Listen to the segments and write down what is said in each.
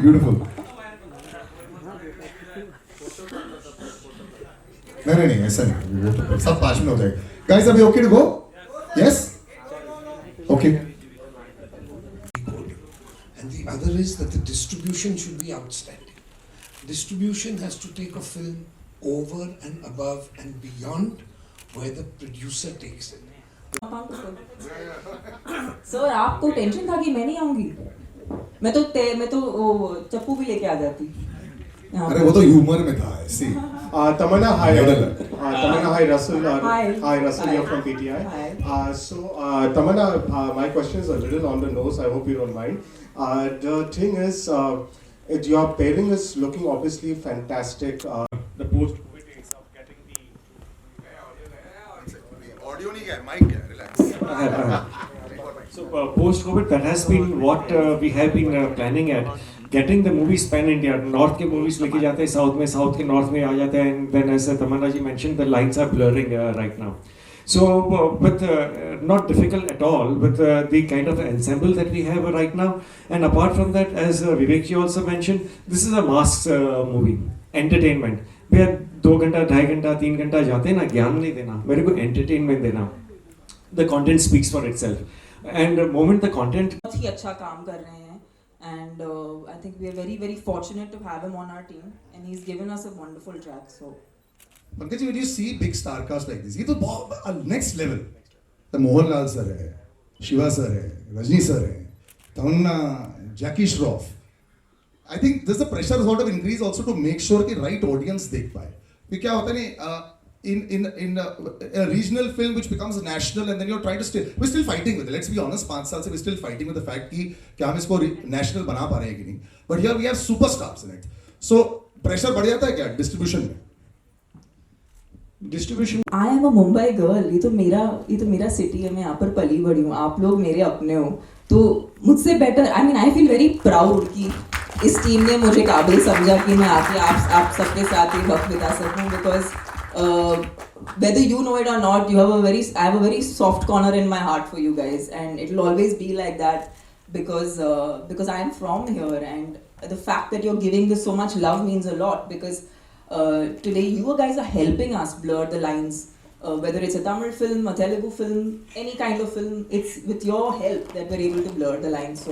beautiful. नहीं ऐसा नहीं, सब पास में हो जाएगा. Guys, are we okay to go? Yes? Okay. And the other is that the distribution should be outstanding. Distribution has to take a film over and above and beyond where the producer takes it. Sir आपको tension था कि मैं नहीं आऊंगी. मैं तो चप्पू भी लेके आ जाती. अरे वो तो ह्यूमर में था ऐसे. Tamanna, hi. Tamanna, hi. Russell. Hi. Russell. You're from PTI. Hi. Tamanna, my question is a little on the nose. I hope you don't mind. The thing is, your pairing is looking obviously fantastic. The post-COVID days of getting the audio नहीं गया, mic गया, relax. So post-COVID, that has been what we have been planning at. Getting the movies pan India, north के movies लेके जाते हैं south में, south के north में आ जाते हैं, and then as Tamanna ji mentioned, the lines are blurring right now. So, but not difficult at all with the kind of ensemble that we have right now. And apart from that, as Vivek ji also mentioned, this is a mass movie, entertainment. भैया 2 घंटा, 2.5 घंटा, 3 घंटा जाते हैं ना, ज्ञान नहीं देना, मेरे को entertainment देना. The content speaks for itself. And the moment the content बहुत ही अच्छा काम कर रहे हैं. And I think we are very, very fortunate to have him on our team, and he's given us a wonderful track. So, Pankaj ji, when you see big star cast like this, ये तो बहुत next level. The Mohanlal sir है, Shiva sir है, Rajni sir है, तमन्ना, जैकी Shroff. I think there's a pressure sort of increase also to make sure कि right audience देख पाए. क्योंकि क्या होता है नहीं, in a regional film which becomes national and then you're trying to we're still fighting with it. Let's be honest, 5 साल से we're still fighting with the fact कि क्या हम इसको national बना पा रहे हैं कि नहीं. But here we have superstars in it. So pressure बढ़ जाता है क्या distribution में? distribution. I am a Mumbai girl. ये तो मेरा city है. मैं यहाँ पर पली बड़ी हूँ. आप लोग मेरे अपने हो. तो मुझसे better. I mean, I feel very proud कि इस टीम ने मुझे काबिल समझा कि मैं आके आप सबके साथ ही वक्त बिता सकूँ, because whether you know it or not, I have a very soft corner in my heart for you guys, and it will always be like that because I am from here, and the fact that you're giving this so much love means a lot, because today you guys are helping us blur the lines, whether it's a Tamil film, a Telugu film, any kind of film. It's with your help that we're able to blur the lines.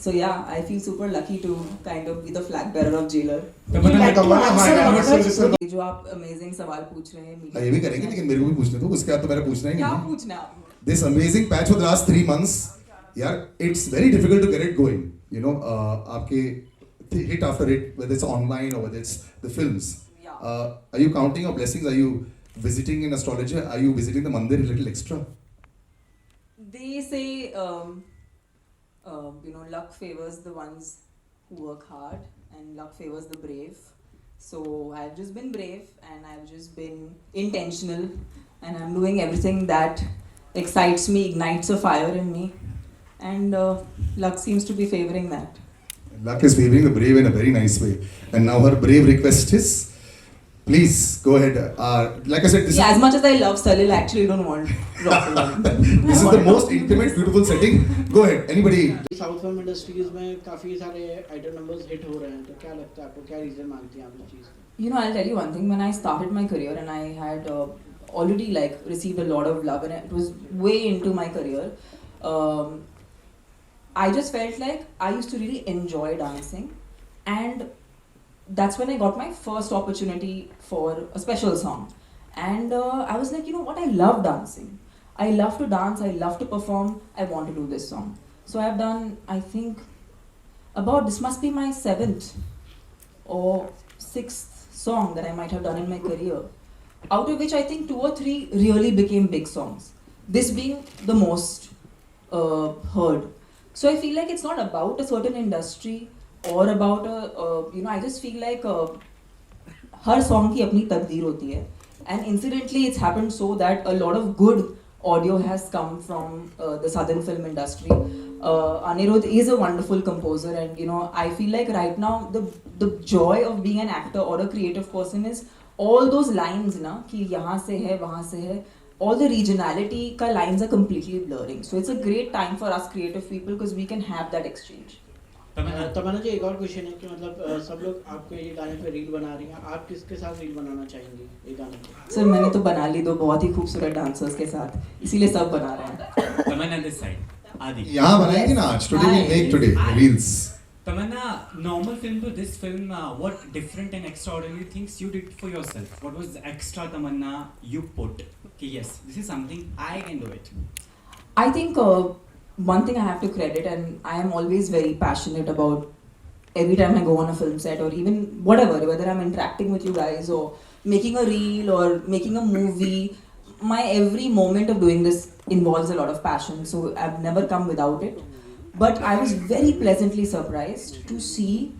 So yeah, I feel super lucky to kind of be the flag bearer of Jailer. जो आप amazing सवाल पूछ रहे हैं. ये भी करेंगे, लेकिन मेरे को भी पूछने दो. उसके बाद तो मेरा पूछना ही नहीं. क्या पूछना है? This amazing patch for the last 3 months, यार, it's very difficult to get it going. You know, आपके hit after hit, whether it's online or whether it's the films. Are you counting your blessings? Are you visiting in astrology? Are you visiting the mandir a little extra? They say, luck favors the ones who work hard, and luck favors the brave. So I've just been brave, and I've just been intentional, and I'm doing everything that excites me, ignites a fire in me, and luck seems to be favoring that. Luck is favoring the brave in a very nice way. And now her brave request is, please go ahead. Like I said, this as much as I love Salil, I actually don't want rock. This is the most intimate, beautiful setting. Go ahead. Anybody? South film industries में काफी सारे item numbers hit हो रहे हैं, तो क्या लगता है आपको, क्या रीजन मानती हैं आप इस चीज को? You know, I'll tell you one thing. When I started my career, and I had already received a lot of love, and it was way into my career. I just felt like I used to really enjoy dancing, and that's when I got my first opportunity for a special song. And I was like, you know what? I love dancing. I love to dance. I love to perform. I want to do this song. So I've done, I think, this must be my 7th or 6th song that I might have done in my career. Out of which I think 2 or 3 really became big songs. This being the most heard. So I feel like it's not about a certain industry or about I just feel like her song की अपनी तकदीर होती है. And incidentally, it's happened so that a lot of good audio has come from the southern film industry. Anirudh is a wonderful composer, and I feel like right now the joy of being an actor or a creative person is all those lines ना कि यहाँ से है वहाँ से है, all the regionality का lines are completely blurring. So it's a great time for us creative people because we can have that exchange. तमन्ना जी, एक और क्वेश्चन है कि मतलब सब लोग आपके ये गाने पे रील बना रही हैं, आप किसके साथ रील बनाना चाहेंगे ये गाने पे? सर मैंने तो बना ली 2 बहुत ही खूबसूरत डांसर्स के साथ, इसीलिए सब बना रहे हैं. Tamanna this side. Adi. यहाँ बनाएंगे ना आज, today we make today reels. Tamanna, normal film to this film, what different and extraordinary things you did for yourself? What was the extra Tamanna you put? Okay, yes, this is something I can do it. I think one thing I have to credit, and I am always very passionate about every time I go on a film set or even whatever, whether I'm interacting with you guys or making a reel or making a movie, my every moment of doing this involves a lot of passion, so I've never come without it. But I was very pleasantly surprised to see,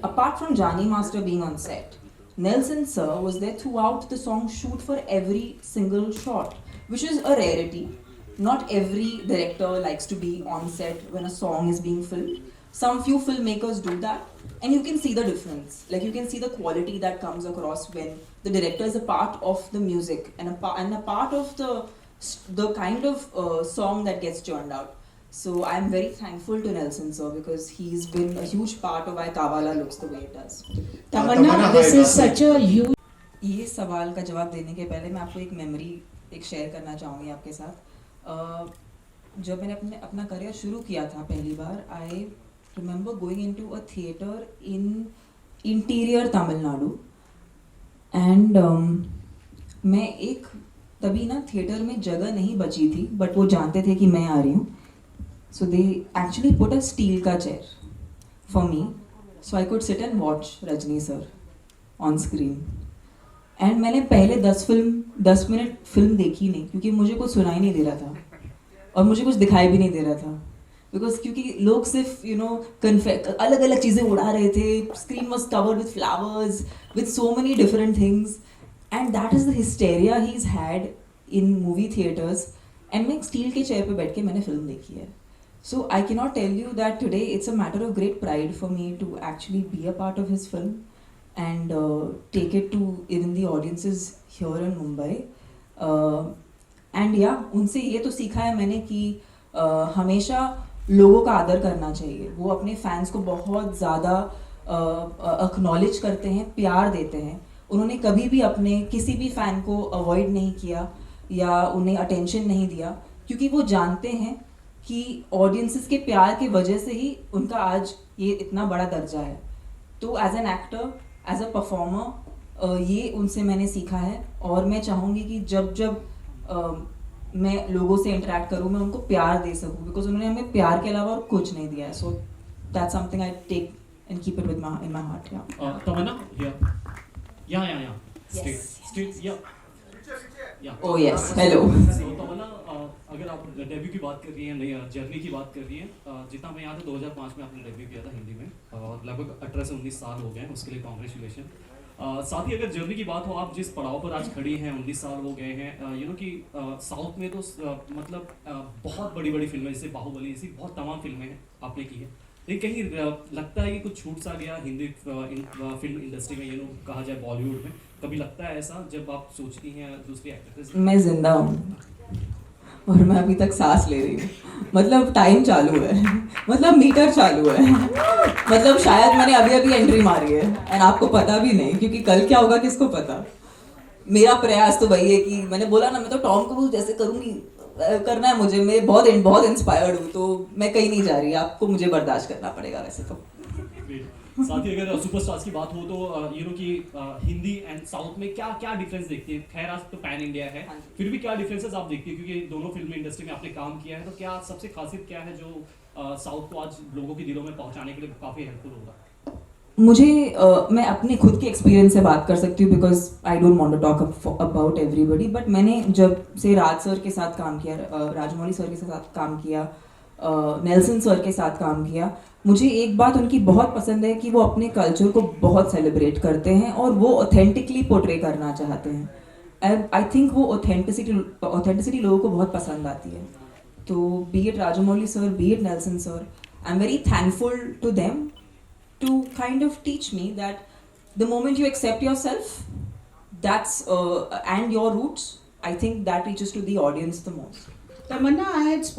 apart from Jani Master being on set, Nelson Sir was there throughout the song shoot for every single shot, which is a rarity. Not every director likes to be on set when a song is being filmed. Some few filmmakers do that, and you can see the difference. Like you can see the quality that comes across when the director is a part of the music and a part of the kind of song that gets churned out. So I'm very thankful to Nelson sir because he's been a huge part of why Kawala looks the way it does. Tamanna, this is such a huge. ये सवाल का जवाब देने के पहले मैं आपको एक मेमोरी एक शेयर करना चाहूँगी आपके साथ. जब मैंने अपना करियर शुरू किया था पहली बार, I remember going into a theatre in interior Tamil Nadu and मैं एक तभी ना थिएटर में जगह नहीं बची थी, बट वो जानते थे कि मैं आ रही हूँ. So they actually put a steel का chair for me so I could sit and watch Rajni sir on screen. And मैंने पहले 10 मिनट फिल्म देखी नहीं क्योंकि मुझे कुछ सुनाई नहीं दे रहा था और मुझे कुछ दिखाई भी नहीं दे रहा था, बिकॉज क्योंकि लोग सिर्फ अलग अलग चीज़ें उड़ा रहे थे. Screen was covered with flowers with so many different things and that is the hysteria he is had in movie theatres. And मैं एक स्टील के चेयर पे बैठ के मैंने फिल्म देखी है. So I can not tell you that today it's a matter of great pride for me to actually be a part of his film and take it to even the audiences here in Mumbai. And yeah, उनसे ये तो सीखा है मैंने कि हमेशा लोगों का आदर करना चाहिए. वो अपने फैंस को बहुत ज़्यादा अक्नॉलेज करते हैं, प्यार देते हैं. उन्होंने कभी भी अपने किसी भी फ़ैन को अवॉइड नहीं किया या उन्हें अटेंशन नहीं दिया, क्योंकि वो जानते हैं कि ऑडियंसेस के प्यार की वजह से ही उनका आज ये इतना बड़ा दर्जा है. तो as an actor, as a performer, ये उनसे मैंने सीखा है और मैं चाहूँगी कि जब मैं लोगों से इंटरेक्ट करूँ मैं उनको प्यार दे सकूँ, बिकॉज उन्होंने हमें प्यार के अलावा और कुछ नहीं दिया है. So that's something I take and keep it with in my heart. Tamanna, yeah. Straight, yeah. Oh yes, hello. So, Tamanna, अगर आप डेब्यू की बात कर रही हैं, नई जर्नी की बात कर रही हैं, जितना मैं याद है 2005 में आपने डेब्यू किया था हिंदी में और लगभग 18 से 19 साल हो गए हैं, उसके लिए कॉन्ग्रेचुलेशन. साथ ही अगर जर्नी की बात हो, आप जिस पड़ाव पर आज खड़ी हैं, 19 साल हो गए हैं, यू नो कि साउथ में तो मतलब बहुत बड़ी बड़ी फिल्में जैसे बाहुबली ऐसी बहुत तमाम फिल्में हैं आपने की है, लेकिन कहीं लगता है कि कुछ छूट सा गया हिंदी फिल्म इंडस्ट्री में, यू नो कहा जाए बॉलीवुड में, कभी लगता है ऐसा जब आप सोचती हैं दूसरी एक्ट्रेस? मैं जिंदा हूँ और मैं अभी तक सांस ले रही हूँ. मतलब टाइम चालू है, मतलब मीटर चालू है. मतलब शायद मैंने अभी एंट्री मारी है एंड आपको पता भी नहीं, क्योंकि कल क्या होगा किसको पता. मेरा प्रयास तो वही है कि मैंने बोला ना, मैं तो टॉम क्रूज जैसे करूँगी, करना है मुझे. मैं बहुत इंस्पायर्ड हूँ, तो मैं कहीं नहीं जा रही. आपको मुझे बर्दाश्त करना पड़ेगा वैसे तो. साथ ही अगर सुपरस्टार्स की बात हो तो यू नो कि हिंदी एंड साउथ में क्या क्या डिफरेंस देखती है? खैर आज तो पैन इंडिया है, फिर भी क्या डिफरेंसेस आप देखती है, क्योंकि दोनों फिल्म इंडस्ट्री में आपने काम किया है, तो क्या सबसे खासियत क्या है जो साउथ को आज लोगों के दिलों में पहुंचाने के लिए काफ़ी हेल्पफुल होगा? मुझे मैं अपने खुद के एक्सपीरियंस से बात कर सकती हूँ, because I don't want to talk about everybody. But मैंने जब से राज सर के साथ काम किया, राजमौली सर के साथ काम किया, नेल्सन सर के साथ काम किया, मुझे एक बात उनकी बहुत पसंद है कि वो अपने कल्चर को बहुत सेलिब्रेट करते हैं और वो ऑथेंटिकली पोर्ट्रे करना चाहते हैं. एंड आई थिंक वो ऑथेंटिसिटी लोगों को बहुत पसंद आती है. तो be it Rajamouli sir, be it Nelson sir, I am very thankful to them to kind of teach me that the moment you accept yourself, and your roots, I think that reaches to the audience the most. Tamanna, I had spoken